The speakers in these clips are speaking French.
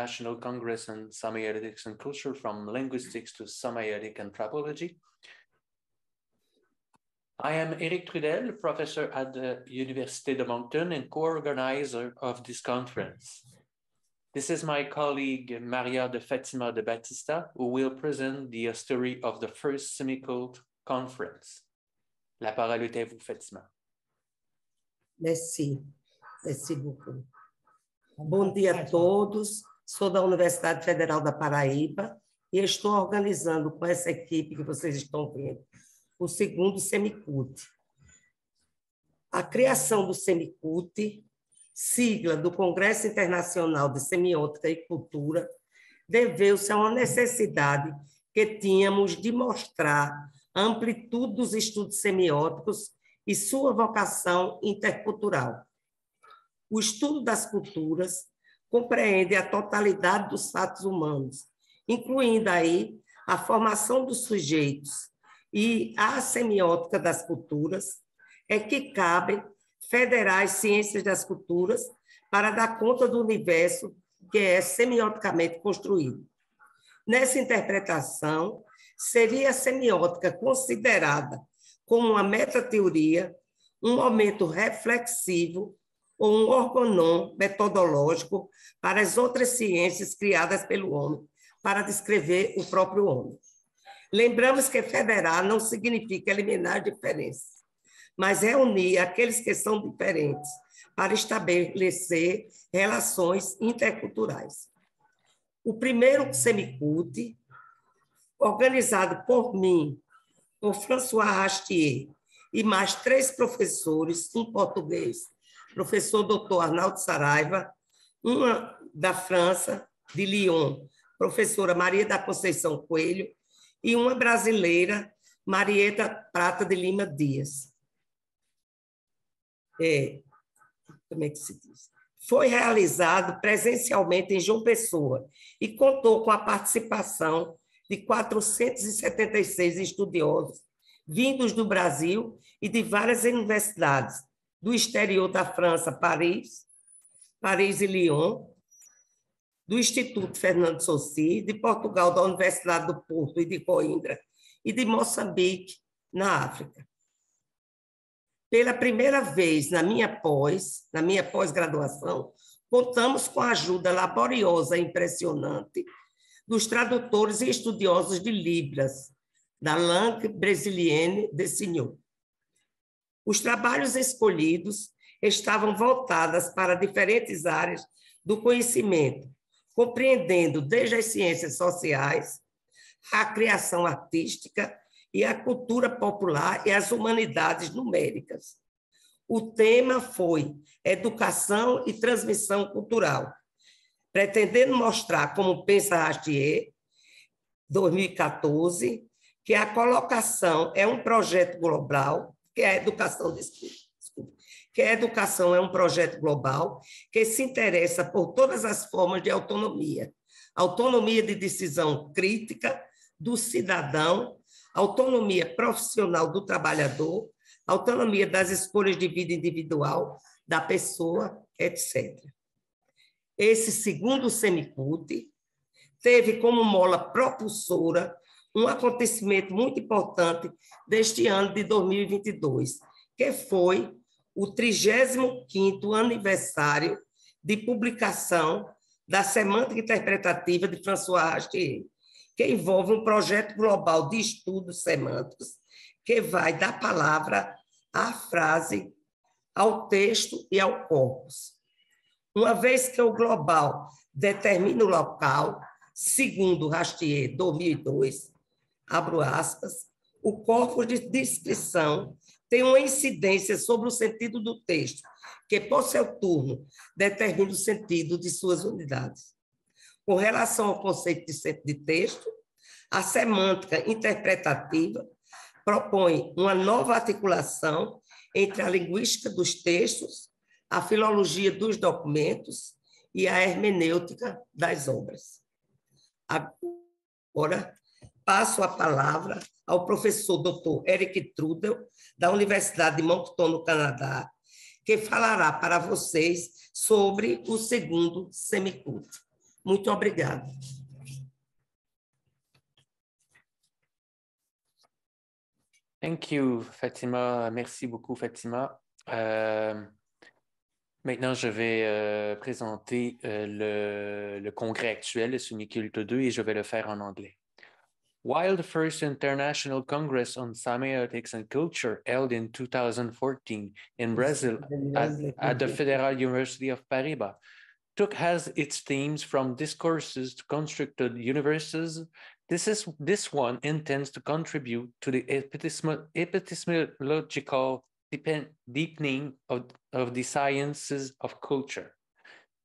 International Congress on Semiotics and Culture, from Linguistics to Semiotic Anthropology. I am Eric Trudel, professor at the Université de Moncton and co-organizer of this conference. This is my colleague Maria de Fatima de Batista, who will present the story of the first Semicult conference. La parole est à vous, Fatima. Merci. Merci beaucoup. Bom dia a todos. Sou da Universidade Federal da Paraíba e estou organizando com essa equipe que vocês estão vendo o segundo Semicult. A criação do Semicult, sigla do Congresso Internacional de Semiótica e Cultura, deveu-se a uma necessidade que tínhamos de mostrar a amplitude dos estudos semióticos e sua vocação intercultural. O estudo das culturas compreende a totalidade dos fatos humanos, incluindo aí a formação dos sujeitos, e a semiótica das culturas é que cabe federar as ciências das culturas para dar conta do universo que é semioticamente construído. Nessa interpretação, seria a semiótica considerada como uma metateoria, um momento reflexivo ou um organon metodológico para as outras ciências criadas pelo homem, para descrever o próprio homem. Lembramos que federar não significa eliminar diferenças, mas reunir aqueles que são diferentes para estabelecer relações interculturais. O primeiro Semicult, organizado por mim, por François Rastier e mais 3 professores, um português, professor Dr. Arnaldo Saraiva, uma da França, de Lyon, professora Maria da Conceição Coelho, e uma brasileira, Marieta Prata de Lima Dias. Como é que se diz? Foi realizado presencialmente em João Pessoa e contou com a participação de 476 estudiosos vindos do Brasil e de várias universidades, do exterior da França, Paris e Lyon, do Instituto Fernando Saussure, de Portugal, da Universidade do Porto e de Coimbra, e de Moçambique, na África. Pela primeira vez na minha pós-graduação, contamos com a ajuda laboriosa e impressionante dos tradutores e estudiosos de Libras, da Langue Brésilienne de Signon. Os trabalhos escolhidos estavam voltados para diferentes áreas do conhecimento, compreendendo desde as ciências sociais, a criação artística e a cultura popular e as humanidades numéricas. O tema foi Educação e Transmissão Cultural, pretendendo mostrar, como pensa Rastier, 2014, que a colocação é um projeto global, que a educação é um projeto global que se interessa por todas as formas de autonomia. Autonomia de decisão crítica do cidadão, autonomia profissional do trabalhador, autonomia das escolhas de vida individual da pessoa, etc. Esse segundo Semicult teve como mola propulsora um acontecimento muito importante deste ano de 2022, que foi o 35º aniversário de publicação da Semântica Interpretativa de François Rastier, que envolve um projeto global de estudos semânticos que vai da palavra à frase, ao texto e ao corpus. Uma vez que o global determina o local, segundo Rastier, 2002, abro aspas, o corpus de descrição tem uma incidência sobre o sentido do texto, que, por seu turno, determina o sentido de suas unidades. Com relação ao conceito de texto, a semântica interpretativa propõe uma nova articulação entre a linguística dos textos, a filologia dos documentos e a hermenêutica das obras. Agora, passo a palavra ao professor Dr. Eric Trudel, da Universidade de Moncton, no Canadá, que falará para vocês sobre o segundo Semicult. Muito obrigada. Thank you, Fatima. Merci beaucoup, Fatima. Maintenant, je vais présenter le congrès actuel, le Semiculte 2, et je vais le faire en anglais. While the first International Congress on Semiotics and Culture held in 2014 in Brazil at the Federal University of Paribas took as its themes from discourses to constructed universes, this one intends to contribute to the epistemological deepening of the sciences of culture.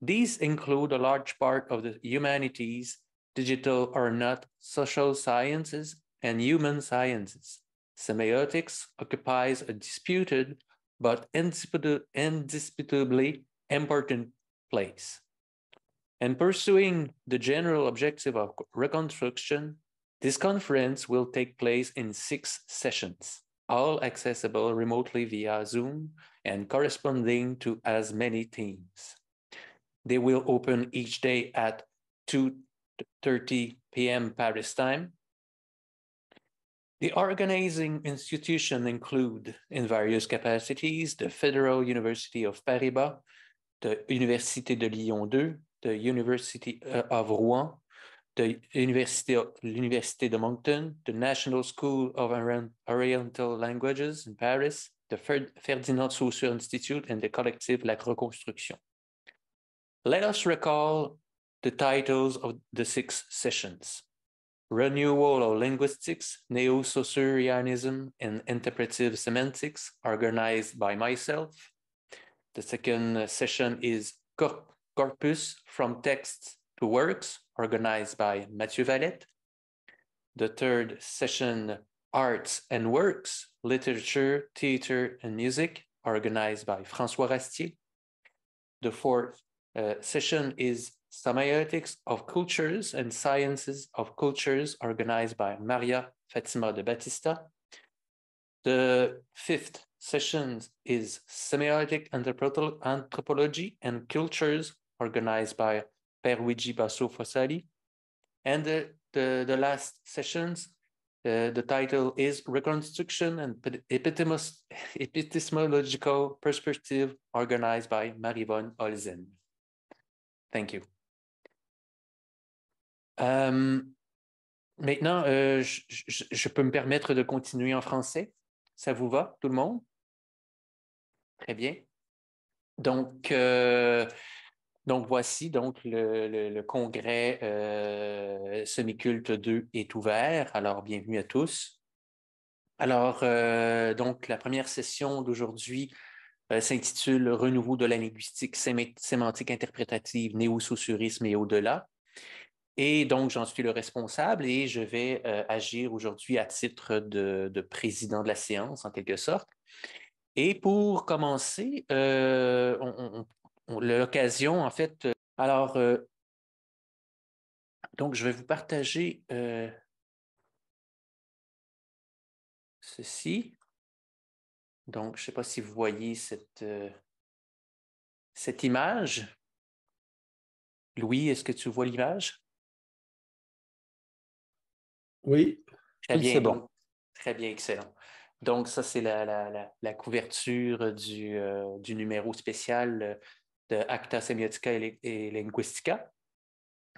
These include a large part of the humanities, digital or not, social sciences, and human sciences. Semiotics occupies a disputed but indisputably important place. And pursuing the general objective of reconstruction, this conference will take place in 6 sessions, all accessible remotely via Zoom and corresponding to as many themes. They will open each day at 2:30 p.m. Paris time. The organizing institutions include, in various capacities, the Federal University of Paribas, the Université de Lyon 2, the University of Rouen, the l'Université de Moncton, the National School of Oriental Languages in Paris, the Ferdinand Saussure Institute, and the Collectif La Reconstruction. Let us recall the titles of the 6 sessions. Renewal of Linguistics, Neo-Saussurianism, and Interpretive Semantics, organized by myself. The second session is Corpus, From Texts to Works, organized by Mathieu Valette. The third session, Arts and Works, Literature, Theater, and Music, organized by François Rastier. The fourth session is Semiotics of Cultures and Sciences of Cultures, organized by Maria Fatima de Batista. The fifth session is Semiotic Anthropology and Cultures, organized by Pierluigi Basso Fossati. And the last sessions, the title is Reconstruction and Epistemological Perspective, organized by Marie-Vonne Olsen. Thank you. Maintenant, je peux me permettre de continuer en français. Ça vous va, tout le monde? Très bien. Donc voici donc le congrès Semiculte 2 est ouvert. Alors, bienvenue à tous. Alors, donc, la première session d'aujourd'hui s'intitule « Renouveau de la linguistique sémantique interprétative, néo-saussurisme et au-delà ». Et donc, j'en suis le responsable et je vais agir aujourd'hui à titre de président de la séance, en quelque sorte. Et pour commencer, l'occasion, en fait, alors, donc, je vais vous partager ceci. Donc, je ne sais pas si vous voyez cette image. Louis, est-ce que tu vois l'image? Oui, Très bien, c'est bon. donc, très bien, excellent. Donc, ça, c'est la couverture du numéro spécial de Acta Semiotica et Linguistica.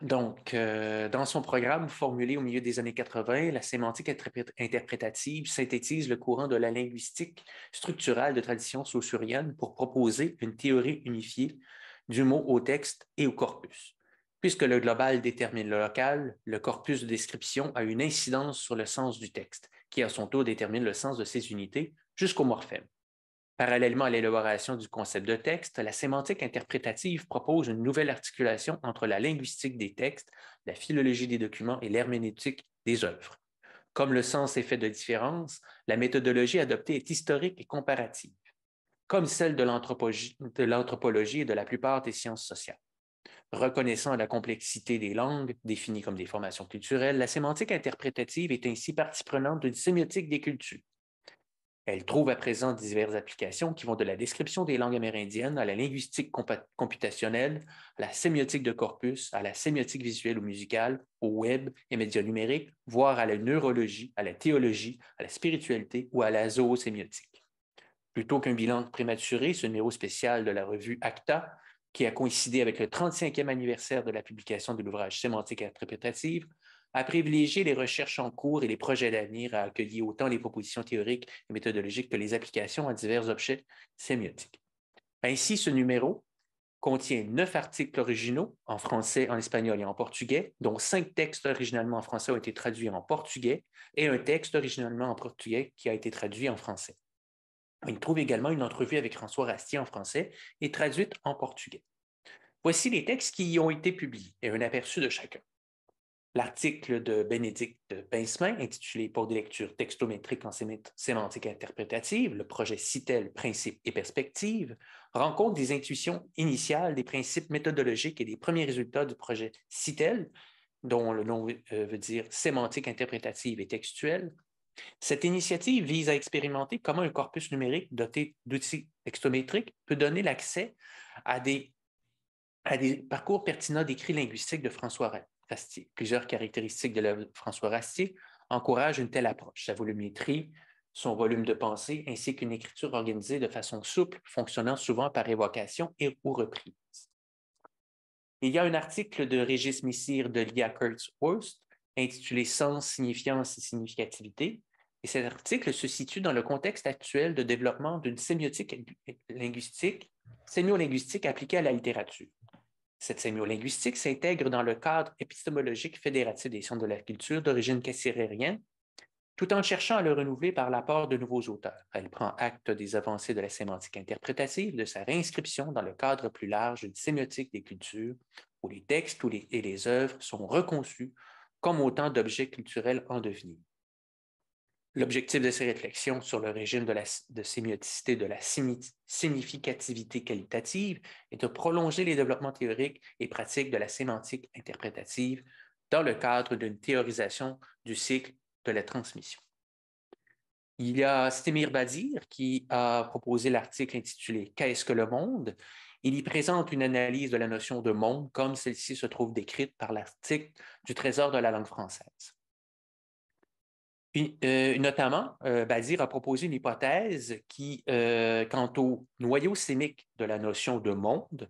Donc, dans son programme formulé au milieu des années 80, la sémantique interprétative synthétise le courant de la linguistique structurale de tradition saussurienne pour proposer une théorie unifiée du mot au texte et au corpus. Puisque le global détermine le local, le corpus de description a une incidence sur le sens du texte, qui à son tour détermine le sens de ces unités jusqu'au morphème. Parallèlement à l'élaboration du concept de texte, la sémantique interprétative propose une nouvelle articulation entre la linguistique des textes, la philologie des documents et l'herméneutique des œuvres. Comme le sens est fait de différence, la méthodologie adoptée est historique et comparative, comme celle de l'anthropologie et de la plupart des sciences sociales. Reconnaissant la complexité des langues, définies comme des formations culturelles, la sémantique interprétative est ainsi partie prenante d'une sémiotique des cultures. Elle trouve à présent diverses applications qui vont de la description des langues amérindiennes à la linguistique computationnelle, à la sémiotique de corpus, à la sémiotique visuelle ou musicale, au web et médias numériques, voire à la neurologie, à la théologie, à la spiritualité ou à la zoosémiotique. Plutôt qu'un bilan prématuré, ce numéro spécial de la revue ACTA, qui a coïncidé avec le 35e anniversaire de la publication de l'ouvrage Sémantique interprétative, a privilégié les recherches en cours et les projets d'avenir à accueillir autant les propositions théoriques et méthodologiques que les applications à divers objets sémiotiques. Ainsi, ce numéro contient 9 articles originaux en français, en espagnol et en portugais, dont 5 textes originalement en français ont été traduits en portugais et un texte originalement en portugais qui a été traduit en français. Il trouve également une entrevue avec François Rastier en français et traduite en portugais. Voici les textes qui y ont été publiés et un aperçu de chacun. L'article de Bénédicte Pincemin, intitulé Pour des lectures textométriques en sémantique interprétative, le projet CITEL, principes et perspectives, rencontre des intuitions initiales, des principes méthodologiques et des premiers résultats du projet CITEL, dont le nom veut dire sémantique interprétative et textuelle. Cette initiative vise à expérimenter comment un corpus numérique doté d'outils textométriques peut donner l'accès à des parcours pertinents d'écrits linguistiques de François Rastier. Plusieurs caractéristiques de l'œuvre de François Rastier encouragent une telle approche. Sa volumétrie, son volume de pensée, ainsi qu'une écriture organisée de façon souple, fonctionnant souvent par évocation et ou reprise. Il y a un article de Régis Messire de Lia Kurtzhorst intitulé Sens, signifiance et significativité. Et cet article se situe dans le contexte actuel de développement d'une sémiolinguistique appliquée à la littérature. Cette sémiolinguistique s'intègre dans le cadre épistémologique fédératif des sciences de la culture d'origine cassirérienne, tout en cherchant à le renouveler par l'apport de nouveaux auteurs. Elle prend acte des avancées de la sémantique interprétative, de sa réinscription dans le cadre plus large d'une sémiotique des cultures, où les textes et les œuvres sont reconçus comme autant d'objets culturels en devenir. L'objectif de ces réflexions sur le régime de sémioticité de la significativité qualitative est de prolonger les développements théoriques et pratiques de la sémantique interprétative dans le cadre d'une théorisation du cycle de la transmission. Il y a Stémir Badir qui a proposé l'article intitulé « Qu'est-ce que le monde ?» Il y présente une analyse de la notion de monde comme celle-ci se trouve décrite par l'article du Trésor de la langue française. Notamment, Badir a proposé une hypothèse qui, quant au noyau sémique de la notion de monde,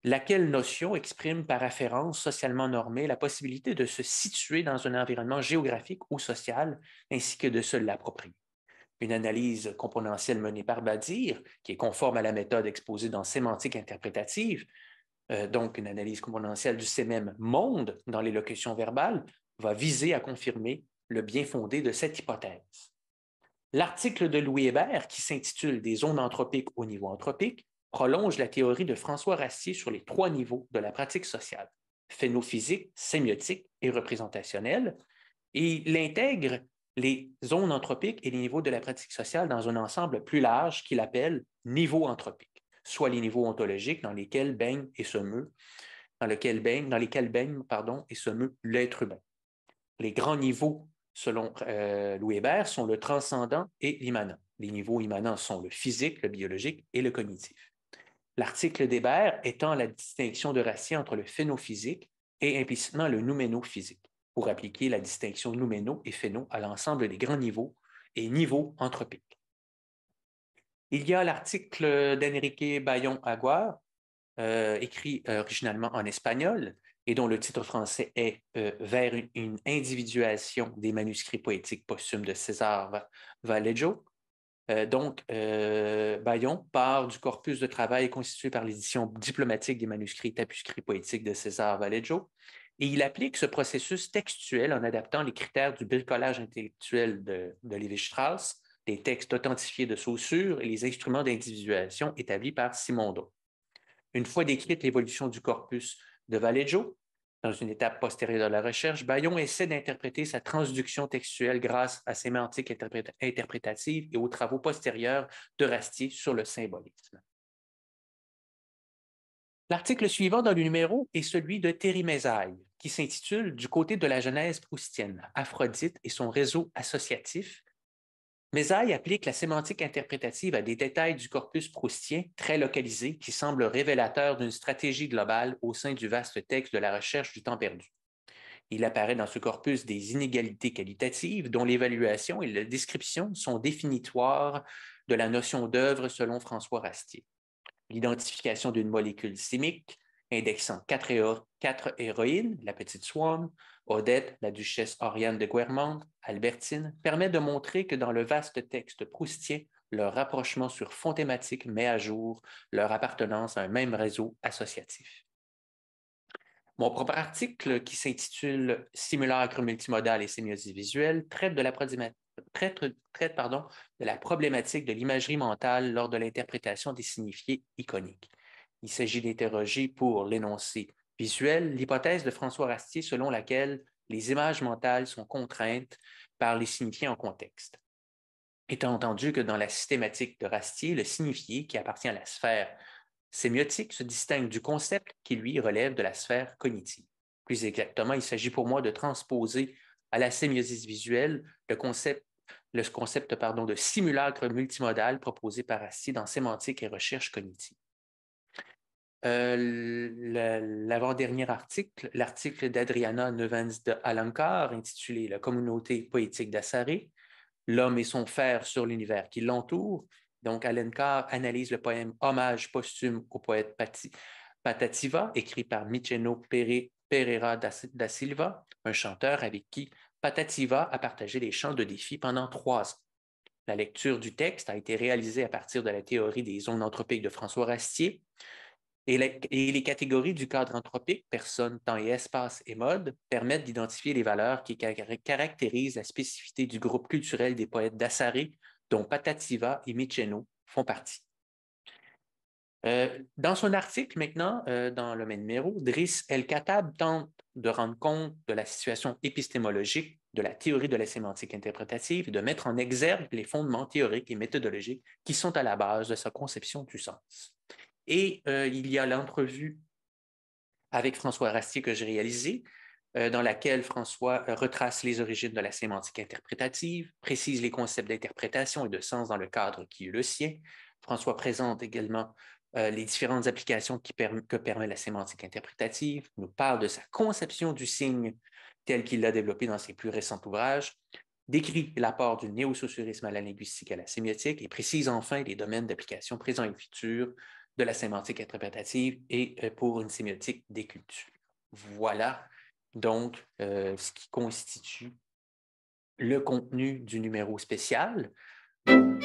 laquelle notion exprime par référence socialement normée la possibilité de se situer dans un environnement géographique ou social, ainsi que de se l'approprier. Une analyse componentielle menée par Badir, qui est conforme à la méthode exposée dans Sémantique interprétative, donc une analyse componentielle du sémème monde dans l'élocution verbale, va viser à confirmer le bien fondé de cette hypothèse. L'article de Louis Hébert, qui s'intitule « Des zones anthropiques au niveau anthropique », prolonge la théorie de François Rastier sur les 3 niveaux de la pratique sociale, phénophysique, sémiotique et représentationnelle, et il intègre les zones anthropiques et les niveaux de la pratique sociale dans un ensemble plus large qu'il appelle niveaux anthropiques, soit les niveaux ontologiques dans lesquels baigne et se meut, et se meut l'être humain. Les grands niveaux, selon Louis Hébert, sont le transcendant et l'immanent. Les niveaux immanents sont le physique, le biologique et le cognitif. L'article d'Hébert étend la distinction de Rastier entre le phénophysique et implicitement le nouménophysique, pour appliquer la distinction nouméno et phéno à l'ensemble des grands niveaux et niveaux anthropiques. Il y a l'article d'Enrique Bayon Aguar, écrit originalement en espagnol, et dont le titre français est Vers une individuation des manuscrits poétiques posthumes de César Vallejo. Bayon part du corpus de travail constitué par l'édition diplomatique des manuscrits tapuscrits poétiques de César Vallejo, et il applique ce processus textuel en adaptant les critères du bricolage intellectuel de Lévi-Strauss, les textes authentifiés de Saussure et les instruments d'individuation établis par Simondon. Une fois décrite l'évolution du corpus de Vallejo, dans une étape postérieure de la recherche, Bayon essaie d'interpréter sa transduction textuelle grâce à sémantique interprétative et aux travaux postérieurs de Rastier sur le symbolisme. L'article suivant dans le numéro est celui de Thierry Mézaille, qui s'intitule « Du côté de la Genèse proustienne, Aphrodite et son réseau associatif », Mesaille applique la sémantique interprétative à des détails du corpus proustien très localisés qui semblent révélateurs d'une stratégie globale au sein du vaste texte de la recherche du temps perdu. Il apparaît dans ce corpus des inégalités qualitatives dont l'évaluation et la description sont définitoires de la notion d'œuvre selon François Rastier. L'identification d'une molécule chimique indexant quatre héroïnes, la petite Swan, Odette, la duchesse Oriane de Guermantes, Albertine, permet de montrer que dans le vaste texte proustien, leur rapprochement sur fond thématique met à jour leur appartenance à un même réseau associatif. Mon propre article, qui s'intitule « Simulacre multimodal et sémiosis visuelle », traite de la problématique de l'imagerie mentale lors de l'interprétation des signifiés iconiques. Il s'agit d'interroger pour l'énoncé visuel l'hypothèse de François Rastier selon laquelle les images mentales sont contraintes par les signifiés en contexte. Étant entendu que dans la systématique de Rastier, le signifié, qui appartient à la sphère sémiotique, se distingue du concept qui, lui, relève de la sphère cognitive. Plus exactement, il s'agit pour moi de transposer à la sémiosis visuelle le concept de simulacre multimodal proposé par Rastier dans Sémantique et recherche cognitive. L'avant-dernier article, l'article d'Adriana Neuvens de Alencar, intitulé « La communauté poétique d'Assaré, l'homme et son faire sur l'univers qui l'entoure ». Donc, Alencar analyse le poème « Hommage posthume au poète Patativa », écrit par Miceno Pereira da Silva, un chanteur avec qui Patativa a partagé les chants de défi pendant 3 ans. La lecture du texte a été réalisée à partir de la théorie des zones anthropiques de François Rastier, et les catégories du cadre anthropique, personne, temps et espace et mode, permettent d'identifier les valeurs qui caractérisent la spécificité du groupe culturel des poètes d'Assaré, dont Patativa et Miceno font partie. Dans son article maintenant, dans le même numéro, Driss El-Khattab tente de rendre compte de la situation épistémologique de la théorie de la sémantique interprétative et de mettre en exergue les fondements théoriques et méthodologiques qui sont à la base de sa conception du sens. Et il y a l'entrevue avec François Rastier que j'ai réalisée, dans laquelle François retrace les origines de la sémantique interprétative, précise les concepts d'interprétation et de sens dans le cadre qui est le sien. François présente également les différentes applications que permet la sémantique interprétative, nous parle de sa conception du signe tel qu'il l'a développé dans ses plus récents ouvrages, décrit l'apport du néo-socialisme à la linguistique et à la sémiotique et précise enfin les domaines d'application présents et futurs de la sémantique interprétative et pour une sémiotique des cultures. Voilà donc ce qui constitue le contenu du numéro spécial. Donc,